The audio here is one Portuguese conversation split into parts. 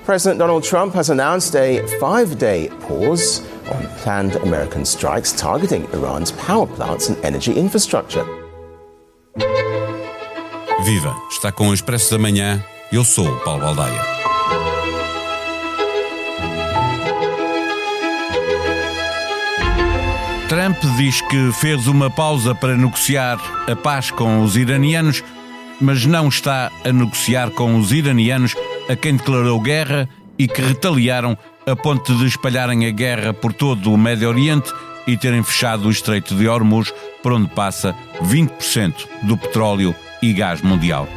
President Donald Trump has announced a 5-day pause on planned American strikes targeting Iran's power plants and energy infrastructure. Viva! Está com o Expresso da Manhã. Eu sou o Paulo Baldaia. Trump diz que fez uma pausa para negociar a paz com os iranianos, mas não está a negociar com os iranianos a quem declarou guerra e que retaliaram a ponto de espalharem a guerra por todo o Médio Oriente e terem fechado o Estreito de Hormuz, por onde passa 20% do petróleo e gás mundial.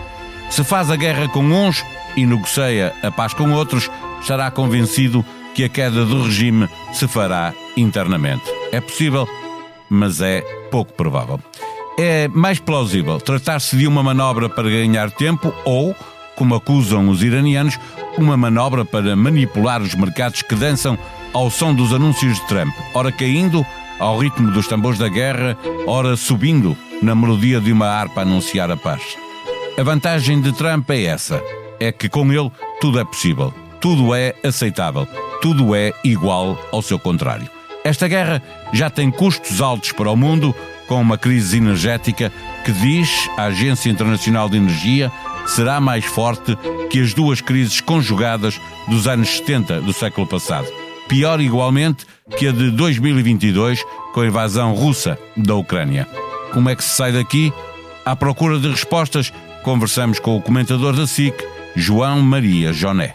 Se faz a guerra com uns e negocia a paz com outros, estará convencido que a queda do regime se fará internamente. É possível, mas é pouco provável. É mais plausível tratar-se de uma manobra para ganhar tempo ou, como acusam os iranianos, uma manobra para manipular os mercados que dançam ao som dos anúncios de Trump, ora caindo ao ritmo dos tambores da guerra, ora subindo na melodia de uma harpa a anunciar a paz. A vantagem de Trump é essa, é que com ele tudo é possível, tudo é aceitável, tudo é igual ao seu contrário. Esta guerra já tem custos altos para o mundo, com uma crise energética que, diz a Agência Internacional de Energia, será mais forte que as duas crises conjugadas dos anos 70 do século passado. Pior igualmente que a de 2022, com a invasão russa da Ucrânia. Como é que se sai daqui? À procura de respostas, conversamos com o comentador da SIC, João Maria Joné.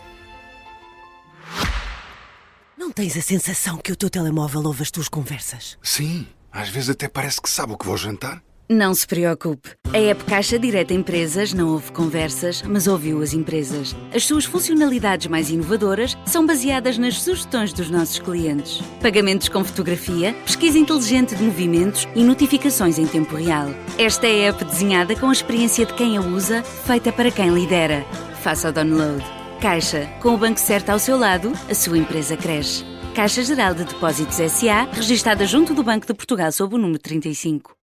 Não tens a sensação que o teu telemóvel ouve as tuas conversas? Sim, às vezes até parece que sabe o que vou jantar. Não se preocupe. A app Caixa Direta Empresas não ouve conversas, mas ouviu as empresas. As suas funcionalidades mais inovadoras são baseadas nas sugestões dos nossos clientes. Pagamentos com fotografia, pesquisa inteligente de movimentos e notificações em tempo real. Esta é a app desenhada com a experiência de quem a usa, feita para quem lidera. Faça o download. Caixa, com o banco certo ao seu lado, a sua empresa cresce. Caixa Geral de Depósitos S.A., registada junto do Banco de Portugal sob o número 35.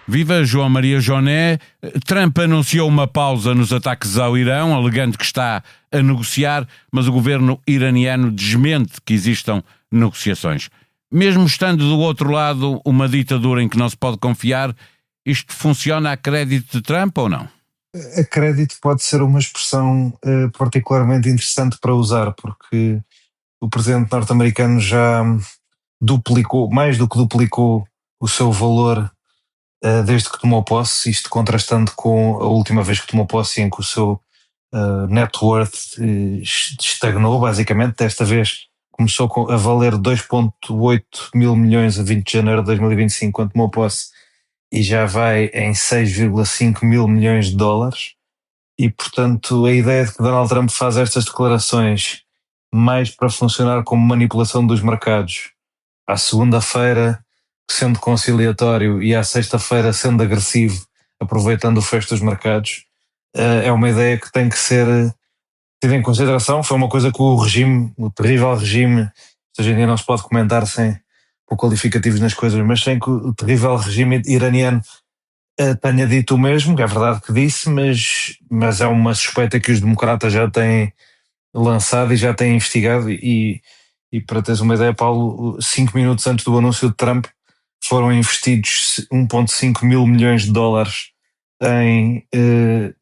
Viva João Maria Joné. Trump anunciou uma pausa nos ataques ao Irão, alegando que está a negociar, mas o governo iraniano desmente que existam negociações. Mesmo estando do outro lado uma ditadura em que não se pode confiar, isto funciona a crédito de Trump ou não? A crédito pode ser uma expressão particularmente interessante para usar, porque o presidente norte-americano já duplicou, mais do que duplicou, o seu valor desde que tomou posse, isto contrastando com a última vez que tomou posse, em que o seu net worth estagnou, basicamente. Desta vez começou a valer 2,8 mil milhões a 20 de janeiro de 2025, quando tomou posse, e já vai em 6,5 mil milhões de dólares. E, portanto, a ideia de que Donald Trump faz estas declarações mais para funcionar como manipulação dos mercados, à segunda-feira sendo conciliatório e à sexta-feira sendo agressivo, aproveitando o fecho dos mercados, é uma ideia que tem que ser tida em consideração. Foi uma coisa que o regime, o terrível regime, hoje em dia não se pode comentar sem pôr qualificativos nas coisas, mas sem que o terrível regime iraniano tenha dito o mesmo, que é verdade que disse, mas é uma suspeita que os democratas já têm lançado e já têm investigado. E para teres uma ideia, Paulo, 5 minutos antes do anúncio de Trump foram investidos 1,5 mil milhões de dólares em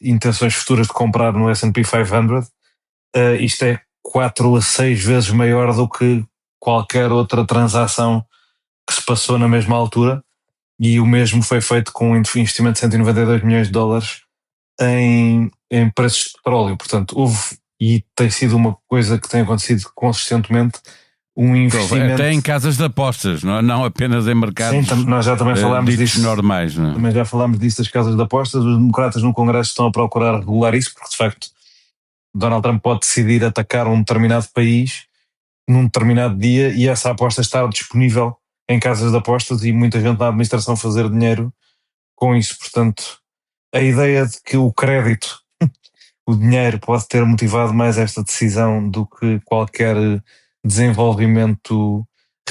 intenções futuras de comprar no S&P 500. Isto é 4 a 6 vezes maior do que qualquer outra transação que se passou na mesma altura, e o mesmo foi feito com um investimento de 192 milhões de dólares em preços de petróleo. Portanto, houve, e tem sido uma coisa que tem acontecido consistentemente, um investimento... Até em casas de apostas, não apenas em mercados. Sim, nós já também falámos disso. Normais, não é? Também já falámos disso das casas de apostas. Os democratas no Congresso estão a procurar regular isso, porque de facto Donald Trump pode decidir atacar um determinado país num determinado dia e essa aposta estar disponível em casas de apostas e muita gente na administração fazer dinheiro com isso. Portanto, a ideia de que o crédito, o dinheiro, pode ter motivado mais esta decisão do que qualquer desenvolvimento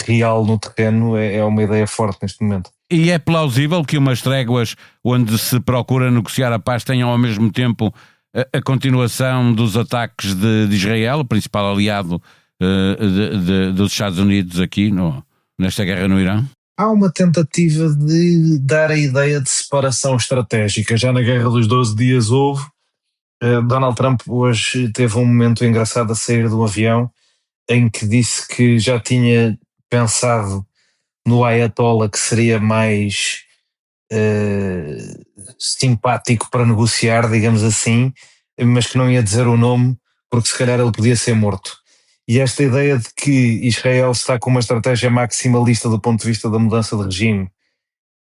real no terreno é uma ideia forte neste momento. E é plausível que umas tréguas onde se procura negociar a paz tenham ao mesmo tempo a continuação dos ataques de Israel, o principal aliado dos Estados Unidos aqui nesta guerra no Irão? Há uma tentativa de dar a ideia de separação estratégica. Já na Guerra dos 12 Dias houve. Donald Trump hoje teve um momento engraçado a sair do avião em que disse que já tinha pensado no Ayatollah, que seria mais simpático para negociar, digamos assim, mas que não ia dizer o nome porque se calhar ele podia ser morto. E esta ideia de que Israel está com uma estratégia maximalista do ponto de vista da mudança de regime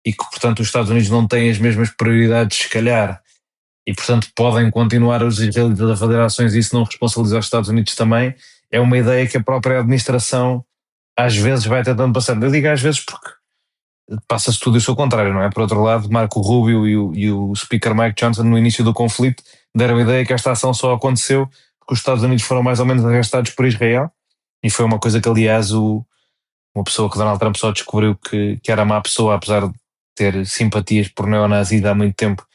e que, portanto, os Estados Unidos não têm as mesmas prioridades, se calhar, e, portanto, podem continuar os israelitas a fazer ações e isso não responsabiliza os Estados Unidos também, é uma ideia que a própria administração às vezes vai tentando passar. Eu digo às vezes porque passa-se tudo isso ao contrário, não é? Por outro lado, Marco Rubio e o Speaker Mike Johnson, no início do conflito, deram a ideia que esta ação só aconteceu porque os Estados Unidos foram mais ou menos arrastados por Israel, e foi uma coisa que, aliás, uma pessoa que Donald Trump só descobriu que era má pessoa, apesar de ter simpatias por neonazis há muito tempo,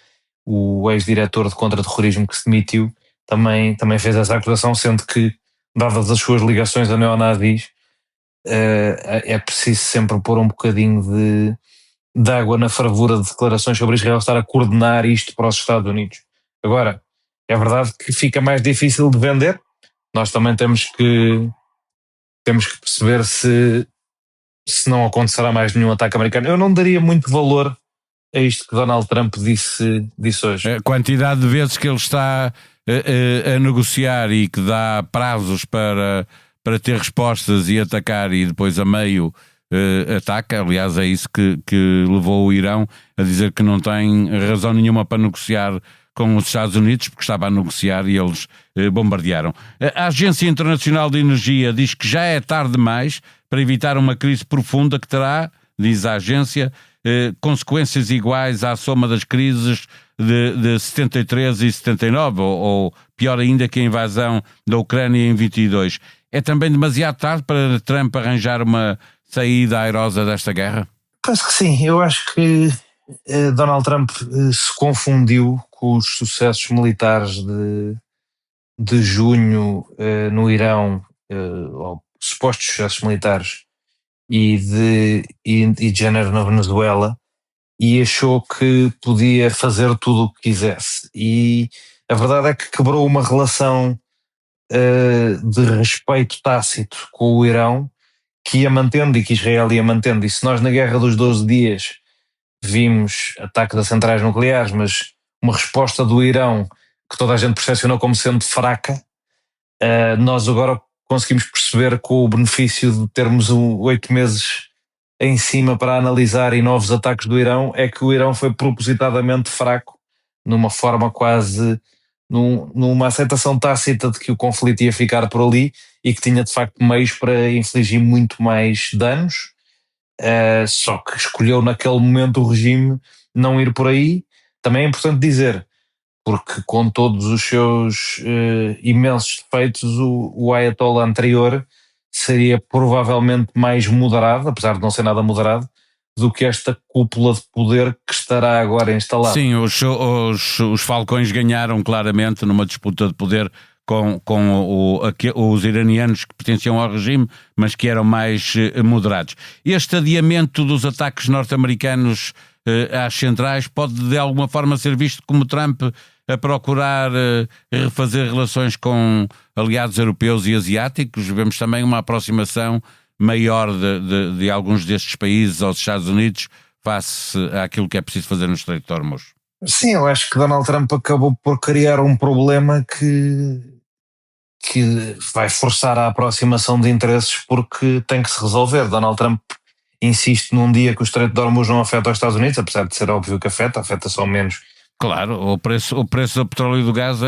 o ex-diretor de contra-terrorismo que se demitiu, também fez essa acusação, sendo que, dadas as suas ligações a neonazis, é preciso sempre pôr um bocadinho de água na fervura de declarações sobre Israel estar a coordenar isto para os Estados Unidos. Agora, é verdade que fica mais difícil de vender. Nós também temos que perceber se não acontecerá mais nenhum ataque americano. Eu não daria muito valor a isto que Donald Trump disse hoje. A quantidade de vezes que ele está a negociar e que dá prazos para ter respostas e atacar e depois a meio ataca. Aliás, é isso que levou o Irão a dizer que não tem razão nenhuma para negociar com os Estados Unidos, porque estava a negociar e eles bombardearam. A Agência Internacional de Energia diz que já é tarde demais para evitar uma crise profunda que terá, diz a agência, consequências iguais à soma das crises de 73 e 79, ou pior ainda que a invasão da Ucrânia em 22. É também demasiado tarde para Trump arranjar uma saída airosa desta guerra? Penso que sim. Eu acho que Donald Trump se confundiu com os sucessos militares de junho no Irão, ou supostos sucessos militares, e de janeiro na Venezuela, e achou que podia fazer tudo o que quisesse. E a verdade é que quebrou uma relação de respeito tácito com o Irão, que ia mantendo e que Israel ia mantendo. E se nós na Guerra dos 12 Dias vimos ataque das centrais nucleares, mas uma resposta do Irão que toda a gente percepcionou como sendo fraca, nós agora conseguimos perceber, com o benefício de termos 8 meses em cima para analisar e novos ataques do Irão, é que o Irão foi propositadamente fraco, numa forma quase, numa aceitação tácita de que o conflito ia ficar por ali e que tinha de facto meios para infligir muito mais danos, só que escolheu naquele momento o regime não ir por aí. Também é importante dizer, porque com todos os seus imensos defeitos, o Ayatollah anterior seria provavelmente mais moderado, apesar de não ser nada moderado, do que esta cúpula de poder que estará agora instalada. Sim, os falcões ganharam claramente numa disputa de poder com os iranianos que pertenciam ao regime, mas que eram mais moderados. Este adiamento dos ataques norte-americanos às centrais pode de alguma forma ser visto como Trump a procurar refazer relações com aliados europeus e asiáticos. Vemos também uma aproximação maior de alguns destes países aos Estados Unidos face àquilo que é preciso fazer no Estreito de Hormuz. Sim, eu acho que Donald Trump acabou por criar um problema que vai forçar a aproximação de interesses, porque tem que se resolver. Donald Trump insiste num dia que o Estreito de Hormuz não afeta os Estados Unidos, apesar de ser óbvio que afeta só menos. Claro, o preço do petróleo e do gás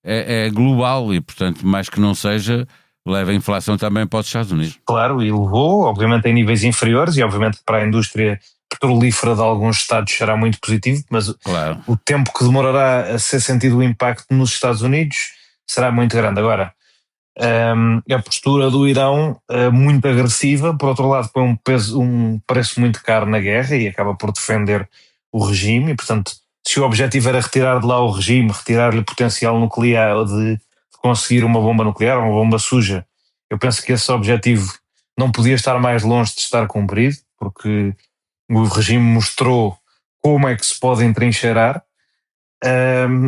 é global e, portanto, mais que não seja, leva a inflação também para os Estados Unidos. Claro, e levou, obviamente, em níveis inferiores, e obviamente para a indústria petrolífera de alguns estados será muito positivo, mas claro, o tempo que demorará a ser sentido o impacto nos Estados Unidos será muito grande. Agora, a postura do Irão muito agressiva, por outro lado põe um preço muito caro na guerra e acaba por defender o regime, e portanto, se se o objetivo era retirar de lá o regime, retirar-lhe o potencial nuclear, ou de conseguir uma bomba nuclear, uma bomba suja, eu penso que esse objetivo não podia estar mais longe de estar cumprido, porque o regime mostrou como é que se pode entrincheirar,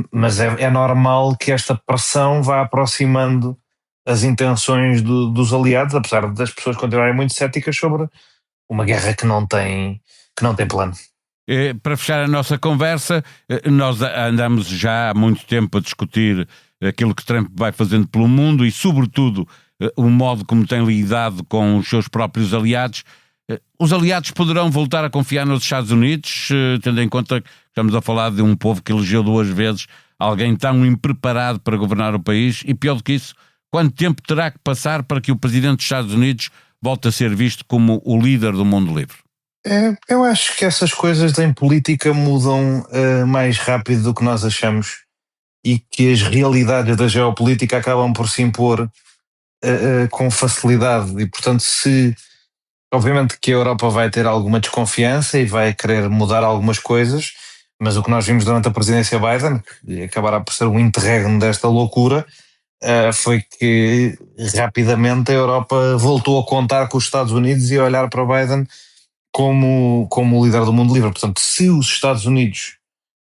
mas é normal que esta pressão vá aproximando as intenções dos aliados, apesar das pessoas continuarem muito céticas sobre uma guerra que não tem plano. Para fechar a nossa conversa, nós andamos já há muito tempo a discutir aquilo que Trump vai fazendo pelo mundo e, sobretudo, o modo como tem lidado com os seus próprios aliados. Os aliados poderão voltar a confiar nos Estados Unidos, tendo em conta que estamos a falar de um povo que elegeu 2 vezes alguém tão impreparado para governar o país, e pior do que isso, quanto tempo terá que passar para que o presidente dos Estados Unidos volte a ser visto como o líder do mundo livre? Eu acho que essas coisas em política mudam mais rápido do que nós achamos, e que as realidades da geopolítica acabam por se impor com facilidade, e portanto obviamente que a Europa vai ter alguma desconfiança e vai querer mudar algumas coisas, mas o que nós vimos durante a presidência Biden, que acabará por ser um interregno desta loucura, foi que rapidamente a Europa voltou a contar com os Estados Unidos e a olhar para Biden como o líder do mundo livre. Portanto, se os Estados Unidos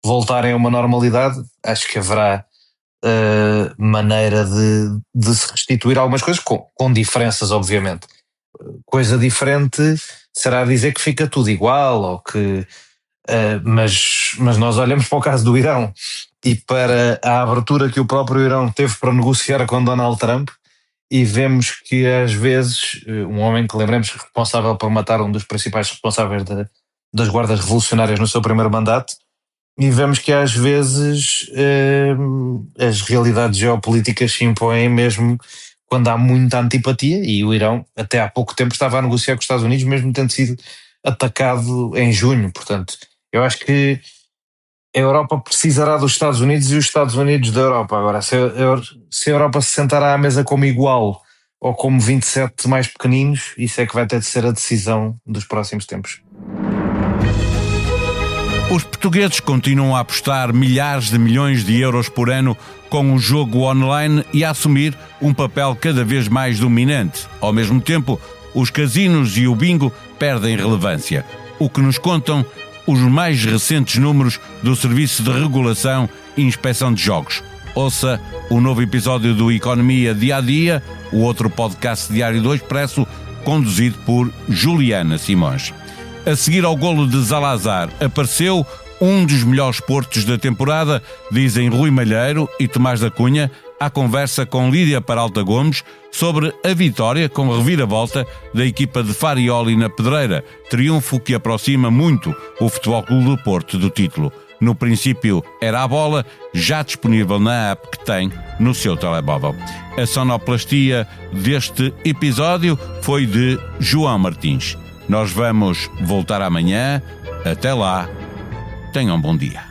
voltarem a uma normalidade, acho que haverá maneira de se restituir algumas coisas, com diferenças, obviamente. Coisa diferente será dizer que fica tudo igual, ou que, mas nós olhamos para o caso do Irão e para a abertura que o próprio Irão teve para negociar com Donald Trump, e vemos que às vezes um homem que, lembremos, responsável por matar um dos principais responsáveis das guardas revolucionárias no seu primeiro mandato, e vemos que às vezes as realidades geopolíticas se impõem mesmo quando há muita antipatia, e o Irão até há pouco tempo estava a negociar com os Estados Unidos, mesmo tendo sido atacado em junho. Portanto, eu acho que a Europa precisará dos Estados Unidos e os Estados Unidos da Europa. Agora, se a Europa se sentará à mesa como igual ou como 27 mais pequeninos, isso é que vai ter de ser a decisão dos próximos tempos. Os portugueses continuam a apostar milhares de milhões de euros por ano com o jogo online e a assumir um papel cada vez mais dominante. Ao mesmo tempo, os casinos e o bingo perdem relevância. O que nos contam os mais recentes números do Serviço de Regulação e Inspeção de Jogos. Ouça o novo episódio do Economia Dia a Dia, o outro podcast diário do Expresso, conduzido por Juliana Simões. A seguir ao golo de Zalazar, apareceu um dos melhores portos da temporada, dizem Rui Malheiro e Tomás da Cunha, à conversa com Lídia Peralta Gomes sobre a vitória com reviravolta da equipa de Farioli na Pedreira, triunfo que aproxima muito o Futebol Clube do Porto do título. No princípio era a bola, já disponível na app que tem no seu telemóvel. A sonoplastia deste episódio foi de João Martins. Nós vamos voltar amanhã. Até lá, tenham um bom dia.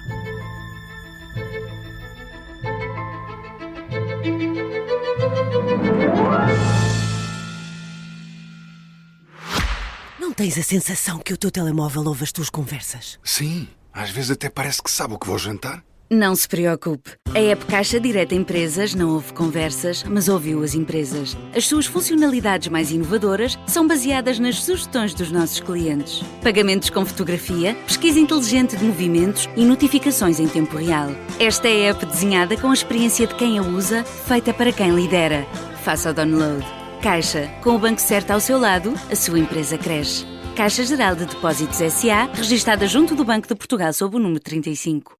Não tens a sensação que o teu telemóvel ouve as tuas conversas? Sim, às vezes até parece que sabe o que vou jantar. Não se preocupe. A app Caixa Direta Empresas não ouve conversas, mas ouviu as empresas. As suas funcionalidades mais inovadoras são baseadas nas sugestões dos nossos clientes. Pagamentos com fotografia, pesquisa inteligente de movimentos e notificações em tempo real. Esta é a app desenhada com a experiência de quem a usa, feita para quem lidera. Faça o download. Caixa, com o banco certo ao seu lado, a sua empresa cresce. Caixa Geral de Depósitos S.A., registada junto do Banco de Portugal sob o número 35.